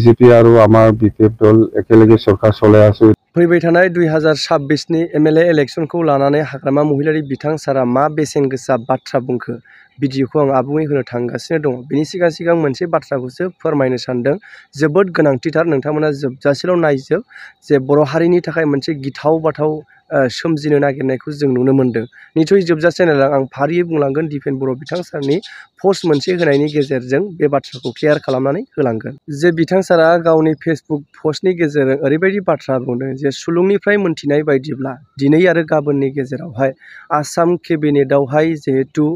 BJP আৰু আমাৰ BPF দল একেলগে চৰকাৰ চলাই আছো। फैबाय थानाय 2026 नि एमएलए इलेक्शनखौ लानानै हाग्रामा महिलारि बिथां सारा मा बेसेन गोसा बाथ्रा बुंखो भिडिअखौ आं आबुङै होनो थांगासिनो दङ। बेनि सिगां मोनसे बाथ्राखौसो फोरमायनो सानदों, जोबोद गोनांथिथार, नोंथांमोना जोबजासेल' नायजोब जे बर' हारिनि थाखाय मोनसे गिथाव बाथाव सोमजिनो नागिरनायखौ जों नुनो मोन्दों। निसय जोबजासे नायलां, आं फारियै बुंलांगोन। दिपेन बर' बिथां सारनि पस्ट मोनसे होनायनि गेजेरजों बे बाथ्राखौ क्लियार खालामनानै होलांगोन जे बिथां सारा गावनि फेसबुक पस्टनि गेजेरजों ओरैबायदि बाथ्रा बुंदों जे सुलुंनिफ्राय मोनथिनाय बायदिब्ला दिनै आरो गाबोननि गेजेरावहाय आसाम केबिनेटआवहाय जिहेतु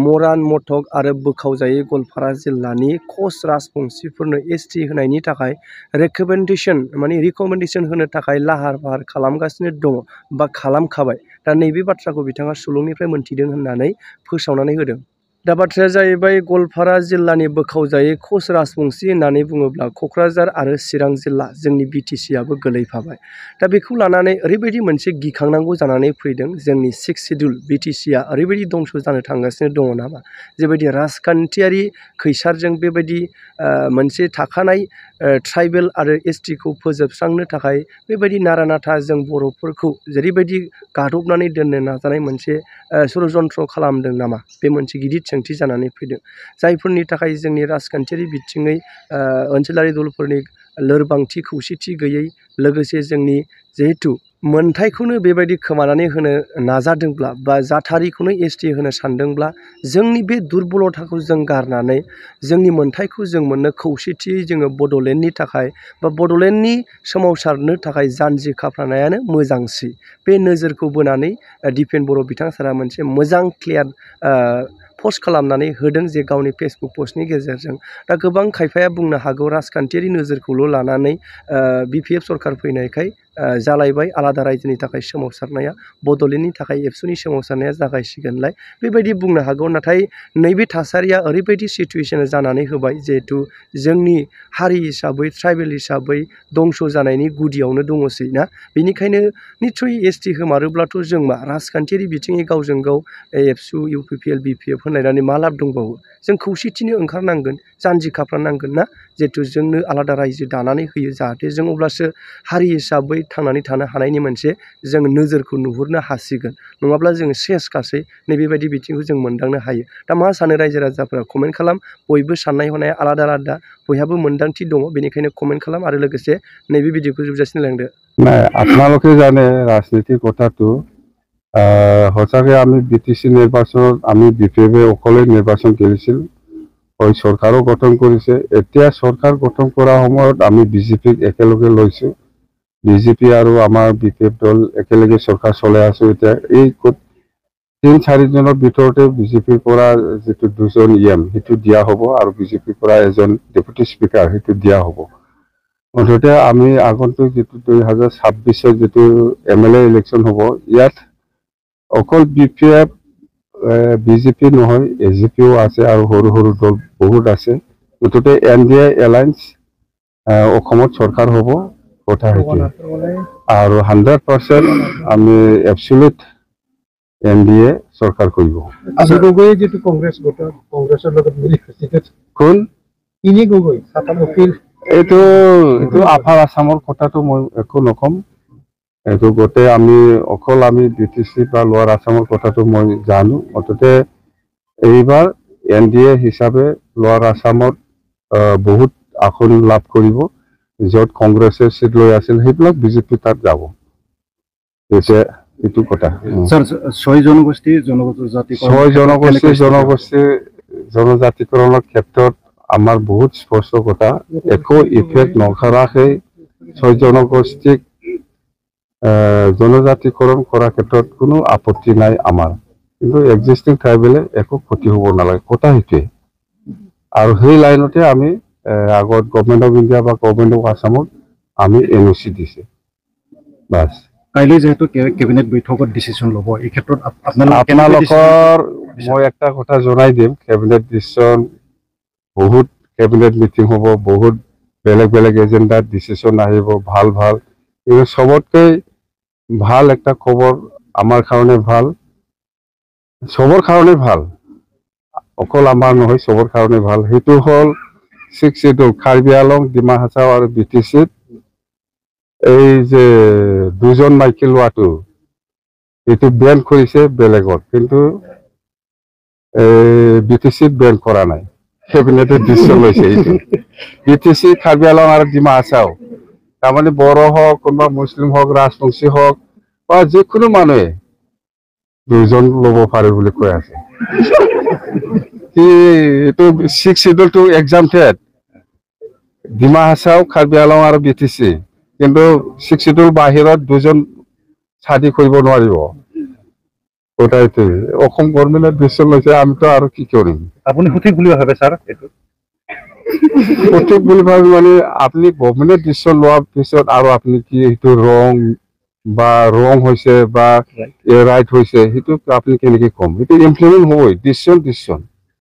मरान, मथक आरो बोखावजायै गवालपारा जिल्लानि कच राजबंसिफोरनो एसटि होनायनि थाखाय रिकमेन्डेसन होनो थाखाय लाहार फाहार खालामगासिनो दङ बा खालामखाबाय। दा नैबे बाथ्राखौ बिथाङा सुलुंनिफ्राय मोनथिदों होननानै फोसावनानै होदों। दा बाथ्राया जाहैबाय गवालपारा जिल्लानि बोखावजायै कच राजबंसि होननानै बुङोब्ला क'क्राझार आरो चिरां जिल्ला जोंनि बिटिसिआबो गोलैफाबाय। दा बेखौ लानानै ओरैबायदि मोनसे गिखांनांगौ जानानै फैदों, जोंनि 6 सिड्युल बिटिसिआ ओरैबायदि दंस' जानो थांगासिनो दङ नामा? जेबायदि राजखान्थियारि खैसारजों बेबायदि मोनसे थाखानाय ट्राइबेल आरो एसटिखौ फोजोबस्रांनो थाखाय बेबायदि नारा नाथा जों बर'फोरखौ जेरैबायदि गादबनानै दोननो नाजानाय मोनसे षड़यन्त्र खालामदों नामा? बे मोनसे गिदिर सोंथि जानानै फैदों, जायफोरनि थाखाय जोंनि राजखान्थियारि बिथिङै ओनसोलारि दलफोरनि लोरबांथि, खौसेथि गैयै, लोगोसे जोंनि जिहेतु मोनथायखौनो बेबायदि खोमानानै होनो नाजादोंब्ला बा जाथारिखौनो एसटि होनो सानदोंब्ला जोंनि बे दुरबलथाखौ जों गारनानै जोंनि मोनथायखौ जों मोननो खौसेथियै जोङो बड'लेण्डनि थाखाय बा बड'लेण्डनि सोमावसारनो थाखाय जानजि खाफ्रानायानो मोजांसै। बे नोजोरखौ बोनानै दिपेन बर' बिथां सारा मोनसे मोजां क्लियार पस्ट खालामनानै होदों जे गावनि फेसबुक पस्टनि गेजेरजों। दा गोबां खायफाया बुंनो हागौ राजखान्थियारि नोजोरखौल' लानानै बिपिएफ सरकार फैनायखाय जालायबाय आलादा रायजोनि थाखाय सोमावसारनाया, बड'लेण्डनि थाखाय एबसुनि सोमावसारनाया जागायसिगोनलाय, बेबायदि बुंनो हागौ। नाथाय नैबे थासारिया ओरैबायदि सिचुवेसन जानानै होबाय जिहेथु जोंनि हारि हिसाबै, ट्राइबेल हिसाबै दंस' जानायनि गुदियावनो दङसै ना। बेनिखायनो निस्सय एसटि होमारोब्लाथ' जों मा राजखान्थियारि बिथिङै गावजों गाव एबसु, इउपिपिएल, बिपिएफ होनलायनानै मा लाब दंबावो? जों खौसेथिनो ओंखारनांगोन, जानजि खाफ्रानांगोन ना, जिहेथु जोंनो आलादा रायजो दानानै होयो जाहाथे जों अब्लासो हारि हिसाबै थांनानै थानो हानायनि मोनसे जों नोजोरखौ नुहुरनो हासिगोन। नङाब्ला जों सेसखासै नैबेबायदि बिथिंखौ जों मोनदांनो हायो। दा मा सानो रायजो राजाफोरा? कमेन्ट खालाम। बयबो साननाय हनाया आलादा आलादा, बयहाबो मोन्दांथि दङ, बेनिखायनो कमेन्ट खालाम आरो लोगोसे नैबे भिडिअखौ जोबजासिम नायलांदो। আপোনালোকে জানে ৰাজনীতিৰ কথাটো সঁচাকৈ আমি বিটিচি নিৰ্বাচনত আমি বিপিএফে অকলে নিৰ্বাচন কৰিছিল, হয় চৰকাৰো গঠন কৰিছে। এতিয়া চৰকাৰ গঠন কৰাৰ সময়ত আমি বিজেপিক একেলগে লৈছোঁ, বিজেপি আৰু আমাৰ বিপিএফ দল একেলগে চৰকাৰ চলাই আছো। এতিয়া এই 3-4 দিনৰ ভিতৰতে বিজেপিৰ পৰা যিটো 2জন EM সেইটো দিয়া হ'ব আৰু বিজেপিৰ পৰা এজন ডেপুটি স্পীকাৰ সেইটো দিয়া হ'ব। মুঠতে আমি আগন্তুক যিটো 2026 যিটো এমএলএ ইলেকশ্যন হ'ব, ইয়াত অকল বিপিএফ বিজেপি নহয়, এজিপিও আছে আৰু সৰু সৰু দল বহুত আছে। মুঠতে NDA এলায়েন্স অসমত চৰকাৰ হ'ব কথা সেইটোৱে, আৰু 100% আমি এবছলিউট NDA চৰকাৰ কৰিব। গগৈ যিটো কংগ্ৰেছৰ লগত মিলি কোন তিনি গগৈ এইটো আপাৰ আছামৰ কথাটো মই একো নকম। এইটো গোটেই আমি অকল আমি বিটিচি বা লোৱাৰ আছামৰ কথাটো মই জানো। মুঠতে এইবাৰ NDA হিচাপে লোৱাৰ আছামত বহুত আসন লাভ কৰিব, য'ত কংগ্ৰেছে চিট লৈ আছিল সেইবিলাক বিজেপি তাত যাব। এইটো কথা। 6 জনগোষ্ঠী জনজাতিকৰণৰ ক্ষেত্ৰত আমাৰ বহুত স্পষ্ট কথা, একো ইফেক্ট নকৰাকৈ 6 জনগোষ্ঠীক জনজাতিকৰণ কৰাৰ ক্ষেত্ৰত কোনো আপত্তি নাই আমাৰ, কিন্তু এক্সিষ্টিং ট্ৰাইবেলে একো ক্ষতি হ'ব নালাগে, কথা সেইটোৱে। আৰু সেই লাইনতে আমি আগত গভৰ্ণমেণ্ট অফ ইণ্ডিয়া বা গভৰ্ণমেণ্ট অফ আছামত আমি NOC দিছে বাছ। কাইলৈ যেহেতু কেবিনেট বৈঠকত ডিচিশ্যন ল'ব, এই ক্ষেত্ৰত আপোনালোকৰ মই একটা কথা জনাই দিম, কেবিনেট ডিচিশ্যন বহুত, কেবিনেট মিটিং হ'ব, বহুত বেলেগ বেলেগ এজেণ্ডাত ডিচিশ্যন আহিব, ভাল ভাল। কিন্তু চবতকৈ ভাল একটা খবৰ আমাৰ কাৰণে ভাল, চবৰ কাৰণে ভাল, অকল আমাৰ নহয় চবৰ কাৰণে ভাল, সেইটো হ'ল 6 শিডিউল কাৰ্বি আলং ডিমা হাছাও আৰু BTC-ত এই যে দুজন মাইকী লোৱাটো এইটো বেন কৰিছে বেলেগত, কিন্তু BTC-ত বেন কৰা নাই। কেবিনেটে ডিচিশ্যন লৈছে এইটো। BTC কাৰ্বি আলং আৰু ডিমা হাছাও তাৰমানে বড়ো হওক, কোনোবা মুছলিম হওক, ৰাজবংশী হওক বা যিকোনো মানুহে দুজন ল'ব পাৰে বুলি কৈ আছে। কি এইটো 6 শিডিউলটো এক্সামটেড ডিমা হাছাও, কাৰ্বি আলং আৰু BTC, কিন্তু 6 শিডিউল বাহিৰত দুজন চাদি কৰিব নোৱাৰিব। ওটাইতো অসম গভৰ্ণমেণ্টে ডিচিশ্যন লৈছে, আমিতো আৰু কি কৰিম। আপুনি সঠিক বুলি ভাবে ছাৰ এইটো? সঠিক বুলি ভাবি মানে আপুনি গভৰ্ণমেণ্টে ডিচিশ্যন লোৱাৰ পিছত আৰু আপুনি কি সেইটো ৰং হৈছে বা ৰাইট হৈছে সেইটো আপুনি কেনেকে কম, সেইটো ইমপ্লিমেণ্ট হ'বই। ডিচিশ্যন